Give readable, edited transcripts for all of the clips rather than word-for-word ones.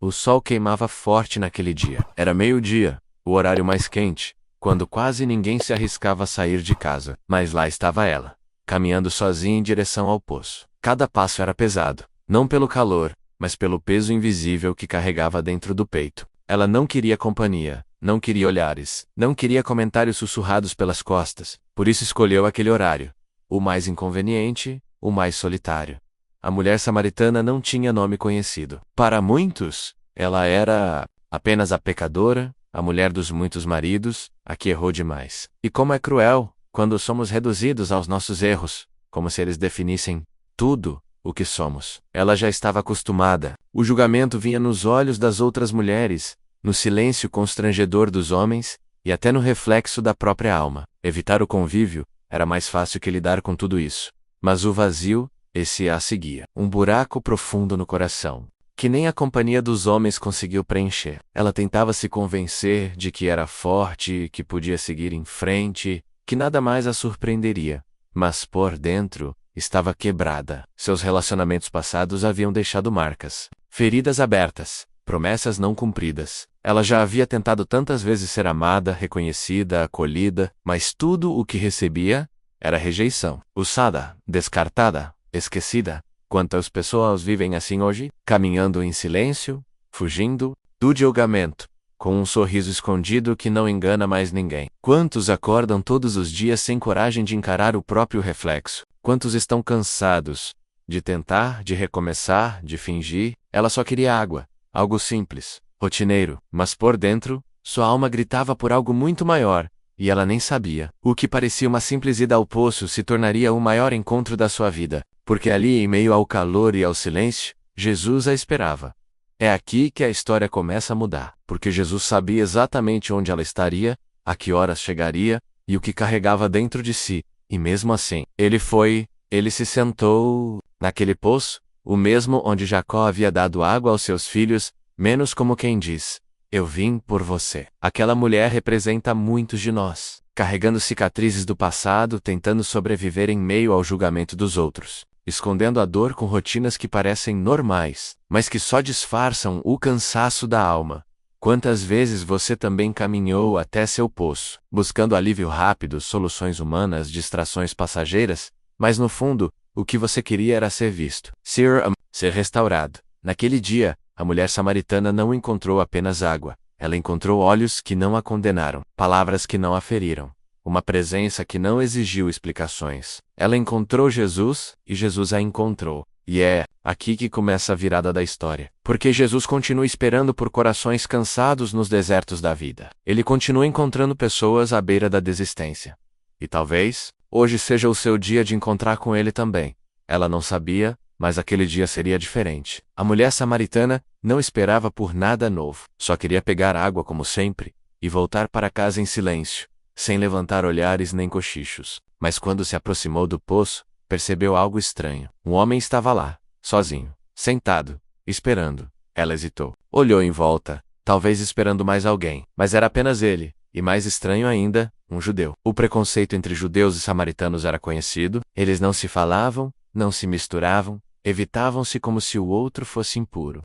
O sol queimava forte naquele dia. Era meio-dia, o horário mais quente, quando quase ninguém se arriscava a sair de casa. Mas lá estava ela, caminhando sozinha em direção ao poço. Cada passo era pesado, não pelo calor, mas pelo peso invisível que carregava dentro do peito. Ela não queria companhia, não queria olhares, não queria comentários sussurrados pelas costas, por isso escolheu aquele horário. O mais inconveniente, o mais solitário. A mulher samaritana não tinha nome conhecido. Para muitos, ela era apenas a pecadora, a mulher dos muitos maridos, a que errou demais. E como é cruel, quando somos reduzidos aos nossos erros, como se eles definissem tudo o que somos. Ela já estava acostumada. O julgamento vinha nos olhos das outras mulheres, no silêncio constrangedor dos homens, e até no reflexo da própria alma. Evitar o convívio era mais fácil que lidar com tudo isso. Mas o vazio, esse a seguia. Um buraco profundo no coração, que nem a companhia dos homens conseguiu preencher. Ela tentava se convencer de que era forte, que podia seguir em frente, que nada mais a surpreenderia. Mas por dentro, estava quebrada. Seus relacionamentos passados haviam deixado marcas. Feridas abertas, promessas não cumpridas. Ela já havia tentado tantas vezes ser amada, reconhecida, acolhida, mas tudo o que recebia era rejeição. Usada, descartada, esquecida. Quantas pessoas vivem assim hoje? Caminhando em silêncio, fugindo do julgamento, com um sorriso escondido que não engana mais ninguém. Quantos acordam todos os dias sem coragem de encarar o próprio reflexo? Quantos estão cansados de tentar, de recomeçar, de fingir? Ela só queria água, algo simples, rotineiro, mas por dentro, sua alma gritava por algo muito maior, e ela nem sabia. O que parecia uma simples ida ao poço se tornaria o maior encontro da sua vida, porque ali, em meio ao calor e ao silêncio, Jesus a esperava. É aqui que a história começa a mudar, porque Jesus sabia exatamente onde ela estaria, a que horas chegaria, e o que carregava dentro de si, e mesmo assim, ele se sentou naquele poço, o mesmo onde Jacó havia dado água aos seus filhos, menos como quem diz: eu vim por você. Aquela mulher representa muitos de nós, carregando cicatrizes do passado, tentando sobreviver em meio ao julgamento dos outros, escondendo a dor com rotinas que parecem normais, mas que só disfarçam o cansaço da alma. Quantas vezes você também caminhou até seu poço, buscando alívio rápido, soluções humanas, distrações passageiras, mas no fundo, o que você queria era ser visto, ser restaurado. Naquele dia, a mulher samaritana não encontrou apenas água, ela encontrou olhos que não a condenaram, palavras que não a feriram, uma presença que não exigiu explicações. Ela encontrou Jesus, e Jesus a encontrou. E é aqui que começa a virada da história. Porque Jesus continua esperando por corações cansados nos desertos da vida. Ele continua encontrando pessoas à beira da desistência. E talvez, hoje seja o seu dia de encontrar com ele também. Ela não sabia, mas aquele dia seria diferente. A mulher samaritana não esperava por nada novo. Só queria pegar água como sempre, e voltar para casa em silêncio, sem levantar olhares nem cochichos. Mas quando se aproximou do poço, percebeu algo estranho. Um homem estava lá, sozinho, sentado, esperando. Ela hesitou. Olhou em volta, talvez esperando mais alguém. Mas era apenas ele, e mais estranho ainda, um judeu. O preconceito entre judeus e samaritanos era conhecido. Eles não se falavam, não se misturavam, evitavam-se como se o outro fosse impuro.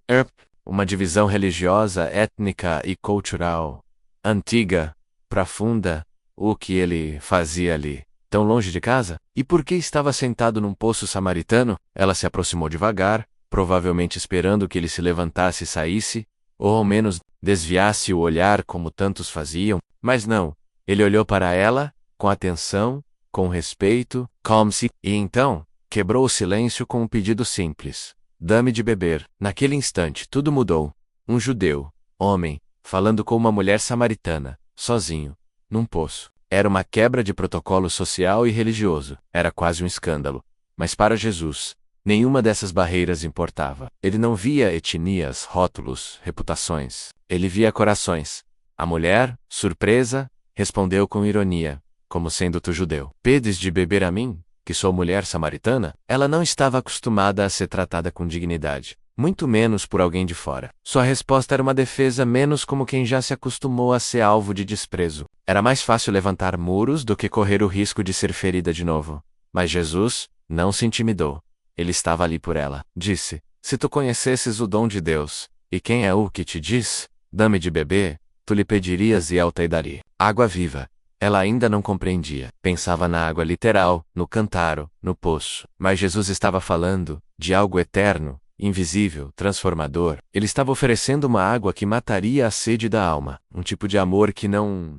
Uma divisão religiosa, étnica e cultural, antiga, profunda. O que ele fazia ali, tão longe de casa? E por que estava sentado num poço samaritano? Ela se aproximou devagar, provavelmente esperando que ele se levantasse e saísse, ou ao menos desviasse o olhar como tantos faziam. Mas não, ele olhou para ela, com atenção, com respeito, calme-se, e então, quebrou o silêncio com um pedido simples: dá-me de beber. Naquele instante tudo mudou. Um judeu, homem, falando com uma mulher samaritana, sozinho, num poço. Era uma quebra de protocolo social e religioso. Era quase um escândalo. Mas para Jesus, nenhuma dessas barreiras importava. Ele não via etnias, rótulos, reputações. Ele via corações. A mulher, surpresa, respondeu com ironia, como sendo tu judeu: pedes de beber a mim, que sou mulher samaritana? Ela não estava acostumada a ser tratada com dignidade, muito menos por alguém de fora. Sua resposta era uma defesa menos como quem já se acostumou a ser alvo de desprezo. Era mais fácil levantar muros do que correr o risco de ser ferida de novo. Mas Jesus não se intimidou. Ele estava ali por ela. Disse: se tu conhecesses o dom de Deus, E quem é o que te diz, dá-me de beber? Tu lhe pedirias e ela te daria água viva. Ela ainda não compreendia. Pensava na água literal, no cântaro, no poço. Mas Jesus estava falando de algo eterno, invisível, transformador. Ele estava oferecendo uma água que mataria a sede da alma. Um tipo de amor que não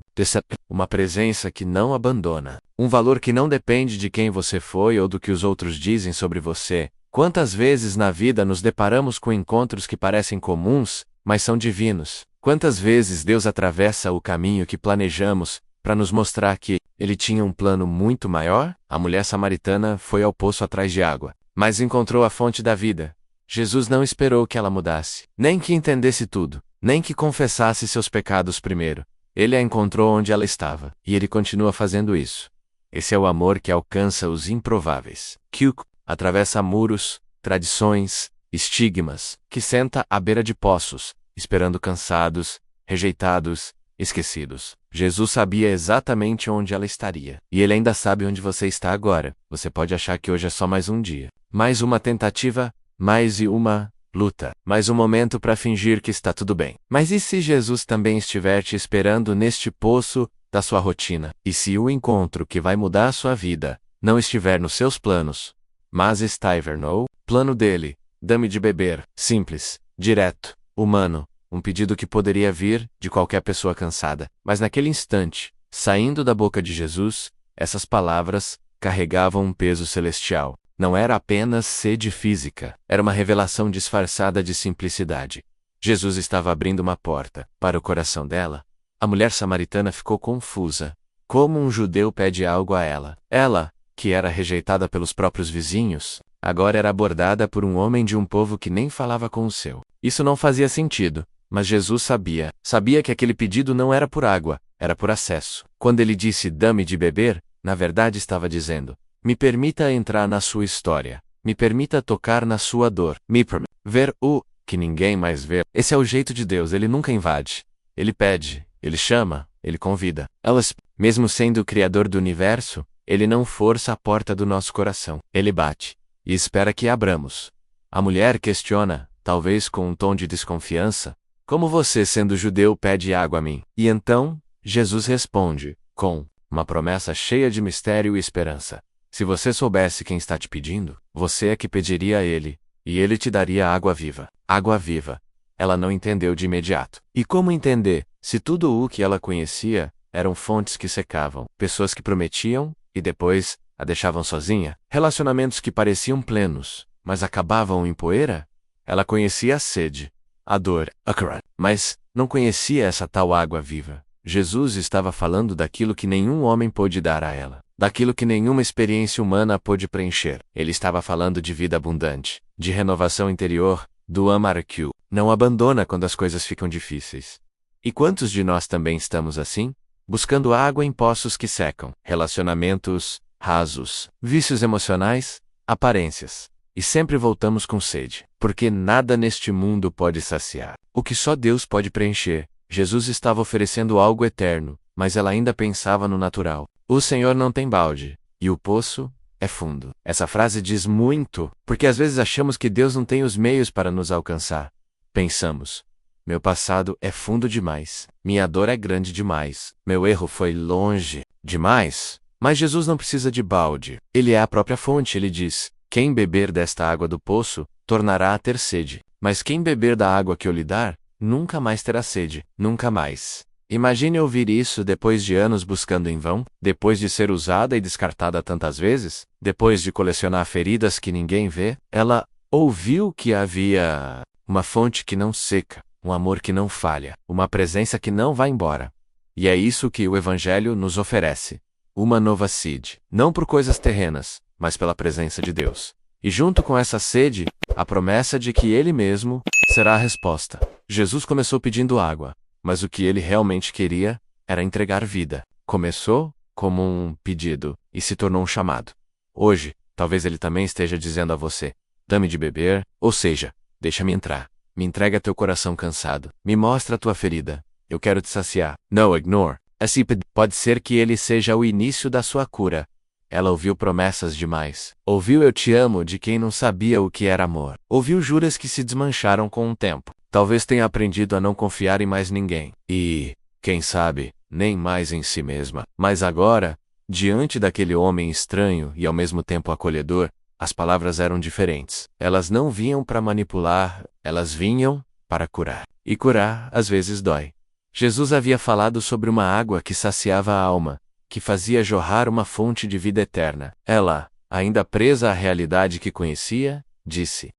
uma presença que não abandona. Um valor que não depende de quem você foi ou do que os outros dizem sobre você. Quantas vezes na vida nos deparamos com encontros que parecem comuns, mas são divinos? Quantas vezes Deus atravessa o caminho que planejamos para nos mostrar que Ele tinha um plano muito maior? A mulher samaritana foi ao poço atrás de água, mas encontrou a fonte da vida. Jesus não esperou que ela mudasse, nem que entendesse tudo, nem que confessasse seus pecados primeiro. Ele a encontrou onde ela estava, e Ele continua fazendo isso. Esse é o amor que alcança os improváveis, que atravessa muros, tradições, estigmas, que senta à beira de poços, esperando cansados, rejeitados, esquecidos. Jesus sabia exatamente onde ela estaria. E Ele ainda sabe onde você está agora. Você pode achar que hoje é só mais um dia, mais uma tentativa, mais uma luta, mais um momento para fingir que está tudo bem. Mas e se Jesus também estiver te esperando neste poço da sua rotina? E se o encontro que vai mudar a sua vida não estiver nos seus planos, mas estiver no plano dele? Dá-me de beber. Simples, direto, humano. Um pedido que poderia vir de qualquer pessoa cansada. Mas naquele instante, saindo da boca de Jesus, essas palavras carregavam um peso celestial. Não era apenas sede física, era uma revelação disfarçada de simplicidade. Jesus estava abrindo uma porta para o coração dela. A mulher samaritana ficou confusa. Como um judeu pede algo a ela? Ela, que era rejeitada pelos próprios vizinhos, agora era abordada por um homem de um povo que nem falava com o seu. Isso não fazia sentido. Mas Jesus sabia que aquele pedido não era por água, era por acesso. Quando ele disse dá-me de beber, na verdade estava dizendo, me permita entrar na sua história, me permita tocar na sua dor, me permita ver o que ninguém mais vê. Esse é o jeito de Deus, Ele nunca invade. Ele pede, Ele chama, Ele convida. Mesmo sendo o Criador do universo, Ele não força a porta do nosso coração. Ele bate e espera que abramos. A mulher questiona, talvez com um tom de desconfiança, como você, sendo judeu, pede água a mim? E então, Jesus responde, com uma promessa cheia de mistério e esperança. Se você soubesse quem está te pedindo, você é que pediria a ele, e ele te daria água viva. Água viva. Ela não entendeu de imediato. E como entender, se tudo o que ela conhecia eram fontes que secavam, pessoas que prometiam, e depois a deixavam sozinha, relacionamentos que pareciam plenos, mas acabavam em poeira? Ela conhecia a sede, a dor, mas não conhecia essa tal água viva. Jesus estava falando daquilo que nenhum homem pôde dar a ela, daquilo que nenhuma experiência humana pôde preencher. Ele estava falando de vida abundante, de renovação interior, do amar que não abandona quando as coisas ficam difíceis. E quantos de nós também estamos assim? Buscando água em poços que secam, relacionamentos rasos, vícios emocionais, aparências. E sempre voltamos com sede, porque nada neste mundo pode saciar. O que só Deus pode preencher. Jesus estava oferecendo algo eterno, mas ela ainda pensava no natural. O Senhor não tem balde, e o poço é fundo. Essa frase diz muito, porque às vezes achamos que Deus não tem os meios para nos alcançar. Pensamos, meu passado é fundo demais, minha dor é grande demais, meu erro foi longe demais. Mas Jesus não precisa de balde. Ele é a própria fonte, ele diz. Quem beber desta água do poço, tornará a ter sede. Mas quem beber da água que eu lhe dar, nunca mais terá sede. Nunca mais. Imagine ouvir isso depois de anos buscando em vão, depois de ser usada e descartada tantas vezes, depois de colecionar feridas que ninguém vê. Ela ouviu que havia uma fonte que não seca, um amor que não falha, uma presença que não vai embora. E é isso que o Evangelho nos oferece. Uma nova sede. Não por coisas terrenas, mas pela presença de Deus. E junto com essa sede, a promessa de que Ele mesmo será a resposta. Jesus começou pedindo água, mas o que ele realmente queria era entregar vida. Começou como um pedido e se tornou um chamado. Hoje, talvez Ele também esteja dizendo a você, dá-me de beber, ou seja, deixa-me entrar. Me entrega teu coração cansado. Me mostra a tua ferida. Eu quero te saciar. No ignore. Assim pode ser que ele seja o início da sua cura. Ela ouviu promessas demais. Ouviu eu te amo de quem não sabia o que era amor. Ouviu juras que se desmancharam com o tempo. Talvez tenha aprendido a não confiar em mais ninguém. E, quem sabe, nem mais em si mesma. Mas agora, diante daquele homem estranho e ao mesmo tempo acolhedor, as palavras eram diferentes. Elas não vinham para manipular, elas vinham para curar. E curar, às vezes, dói. Jesus havia falado sobre uma água que saciava a alma, que fazia jorrar uma fonte de vida eterna. Ela, ainda presa à realidade que conhecia, disse: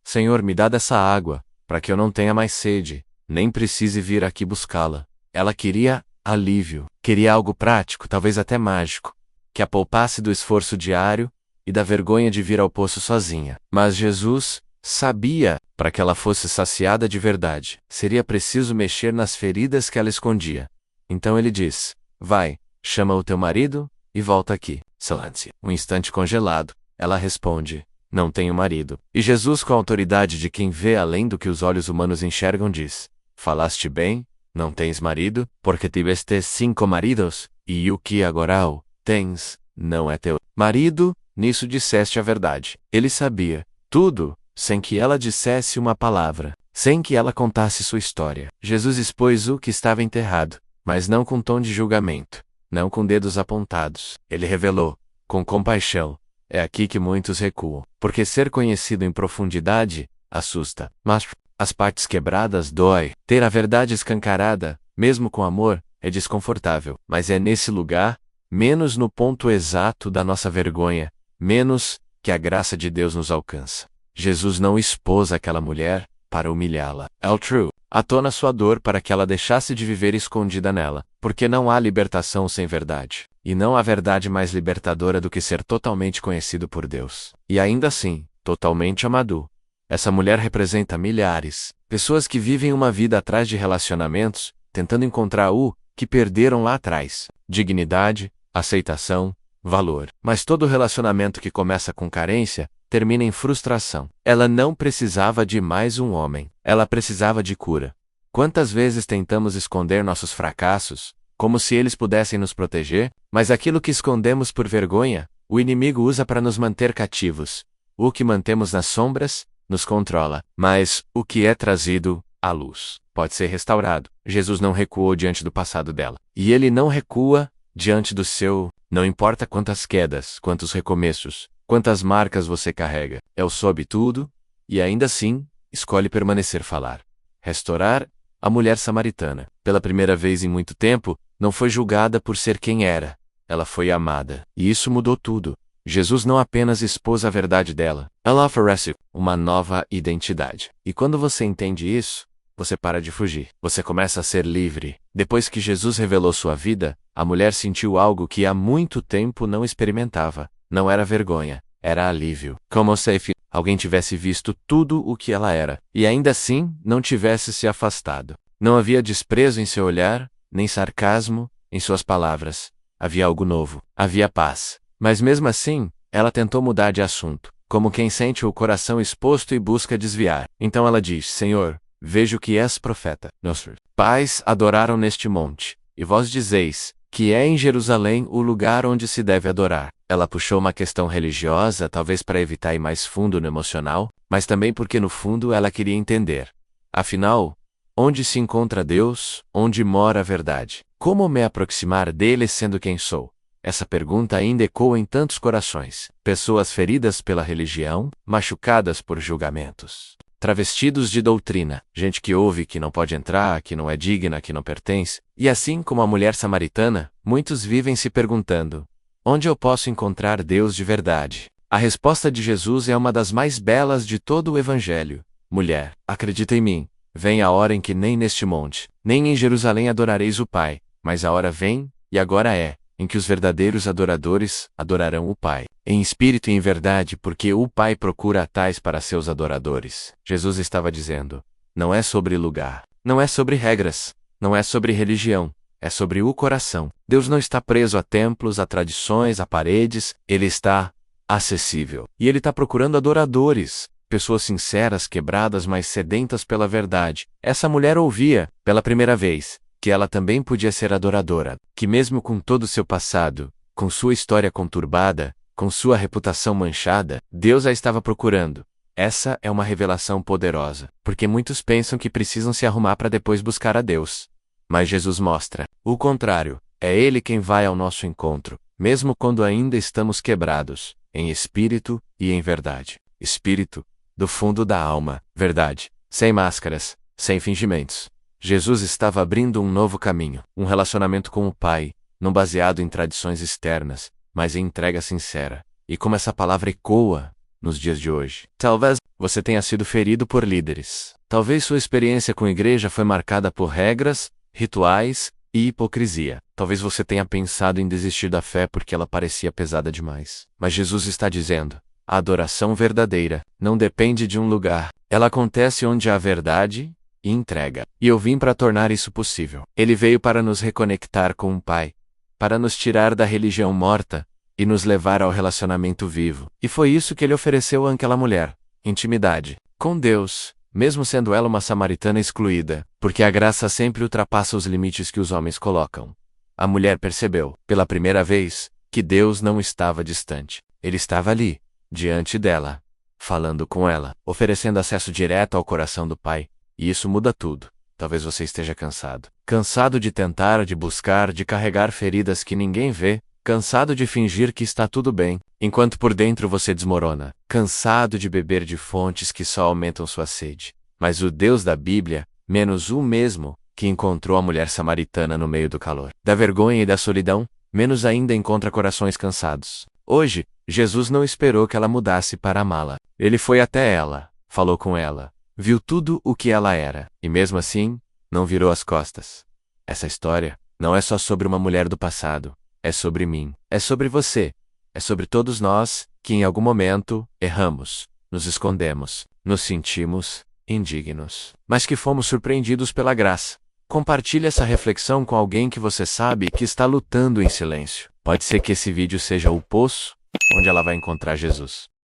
Senhor, me dá dessa água, para que eu não tenha mais sede, nem precise vir aqui buscá-la. Ela queria alívio, queria algo prático, talvez até mágico, que a poupasse do esforço diário e da vergonha de vir ao poço sozinha. Mas Jesus sabia, para que ela fosse saciada de verdade, seria preciso mexer nas feridas que ela escondia. Então ele diz: Vai, chama o teu marido e volta aqui. Silêncio. Um instante congelado. Ela responde: Não tenho marido. E Jesus, com a autoridade de quem vê além do que os olhos humanos enxergam, diz: Falaste bem, não tens marido, porque tiveste 5 maridos, e o que agora tens, não é teu marido. Nisso disseste a verdade. Ele sabia tudo, sem que ela dissesse uma palavra, sem que ela contasse sua história. Jesus expôs o que estava enterrado, mas não com tom de julgamento, não com dedos apontados. Ele revelou, com compaixão. É aqui que muitos recuam, porque ser conhecido em profundidade assusta. Mas as partes quebradas dói. Ter a verdade escancarada, mesmo com amor, é desconfortável. Mas é nesse lugar, menos no ponto exato da nossa vergonha, menos que a graça de Deus nos alcança. Jesus não expôs aquela mulher para humilhá-la. True. Atou na sua dor para que ela deixasse de viver escondida nela, porque não há libertação sem verdade. E não há verdade mais libertadora do que ser totalmente conhecido por Deus. E ainda assim, totalmente amado. Essa mulher representa milhares, pessoas que vivem uma vida atrás de relacionamentos, tentando encontrar o que perderam lá atrás: dignidade, aceitação, valor. Mas todo relacionamento que começa com carência termina em frustração. Ela não precisava de mais um homem. Ela precisava de cura. Quantas vezes tentamos esconder nossos fracassos, como se eles pudessem nos proteger? Mas aquilo que escondemos por vergonha, o inimigo usa para nos manter cativos. O que mantemos nas sombras, nos controla. Mas o que é trazido à luz pode ser restaurado. Jesus não recuou diante do passado dela. E ele não recua diante do seu. Não importa quantas quedas, quantos recomeços, quantas marcas você carrega. Ele soube tudo, e ainda assim, escolhe permanecer falar. Restaurar a mulher samaritana. Pela primeira vez em muito tempo, não foi julgada por ser quem era. Ela foi amada. E isso mudou tudo. Jesus não apenas expôs a verdade dela, ela oferece uma nova identidade. E quando você entende isso, você para de fugir. Você começa a ser livre. Depois que Jesus revelou sua vida, a mulher sentiu algo que há muito tempo não experimentava. Não era vergonha, era alívio. Como se alguém tivesse visto tudo o que ela era, e ainda assim não tivesse se afastado. Não havia desprezo em seu olhar, nem sarcasmo em suas palavras. Havia algo novo. Havia paz. Mas mesmo assim, ela tentou mudar de assunto, como quem sente o coração exposto e busca desviar. Então ela diz: Senhor, vejo que és profeta. Nossos pais adoraram neste monte, e vós dizeis que é em Jerusalém o lugar onde se deve adorar. Ela puxou uma questão religiosa, talvez para evitar ir mais fundo no emocional, mas também porque no fundo ela queria entender. Afinal, onde se encontra Deus, onde mora a verdade? Como me aproximar dele sendo quem sou? Essa pergunta ainda ecoa em tantos corações. Pessoas feridas pela religião, machucadas por julgamentos, travestidos de doutrina, gente que ouve que não pode entrar, que não é digna, que não pertence. E assim como a mulher samaritana, muitos vivem se perguntando: onde eu posso encontrar Deus de verdade? A resposta de Jesus é uma das mais belas de todo o Evangelho. Mulher, acredita em mim, vem a hora em que nem neste monte, nem em Jerusalém adorareis o Pai, mas a hora vem, e agora é, em que os verdadeiros adoradores adorarão o Pai, em espírito e em verdade, porque o Pai procura tais para seus adoradores. Jesus estava dizendo: não é sobre lugar, não é sobre regras, não é sobre religião, é sobre o coração. Deus não está preso a templos, a tradições, a paredes, ele está acessível. E ele está procurando adoradores, pessoas sinceras, quebradas, mas sedentas pela verdade. Essa mulher ouvia, pela primeira vez, que ela também podia ser adoradora, que mesmo com todo o seu passado, com sua história conturbada, com sua reputação manchada, Deus a estava procurando. Essa é uma revelação poderosa, porque muitos pensam que precisam se arrumar para depois buscar a Deus. Mas Jesus mostra o contrário, é Ele quem vai ao nosso encontro, mesmo quando ainda estamos quebrados, em espírito e em verdade. Espírito, do fundo da alma, verdade, sem máscaras, sem fingimentos. Jesus estava abrindo um novo caminho, um relacionamento com o Pai, não baseado em tradições externas, mas em entrega sincera. E como essa palavra ecoa nos dias de hoje. Talvez você tenha sido ferido por líderes. Talvez sua experiência com a igreja foi marcada por regras, rituais e hipocrisia. Talvez você tenha pensado em desistir da fé porque ela parecia pesada demais. Mas Jesus está dizendo: a adoração verdadeira não depende de um lugar. Ela acontece onde há verdade e entrega. E eu vim para tornar isso possível. Ele veio para nos reconectar com o Pai, para nos tirar da religião morta e nos levar ao relacionamento vivo. E foi isso que ele ofereceu àquela mulher: intimidade com Deus, mesmo sendo ela uma samaritana excluída, porque a graça sempre ultrapassa os limites que os homens colocam. A mulher percebeu, pela primeira vez, que Deus não estava distante. Ele estava ali, diante dela, falando com ela, oferecendo acesso direto ao coração do Pai. E isso muda tudo. Talvez você esteja cansado. Cansado de tentar, de buscar, de carregar feridas que ninguém vê. Cansado de fingir que está tudo bem, enquanto por dentro você desmorona. Cansado de beber de fontes que só aumentam sua sede. Mas o Deus da Bíblia, menos o mesmo, que encontrou a mulher samaritana no meio do calor, da vergonha e da solidão, menos ainda encontra corações cansados. Hoje, Jesus não esperou que ela mudasse para amá-la. Ele foi até ela, falou com ela, viu tudo o que ela era, e mesmo assim, não virou as costas. Essa história não é só sobre uma mulher do passado. É sobre mim, é sobre você, é sobre todos nós, que em algum momento, erramos, nos escondemos, nos sentimos indignos, mas que fomos surpreendidos pela graça. Compartilhe essa reflexão com alguém que você sabe que está lutando em silêncio. Pode ser que esse vídeo seja o poço onde ela vai encontrar Jesus.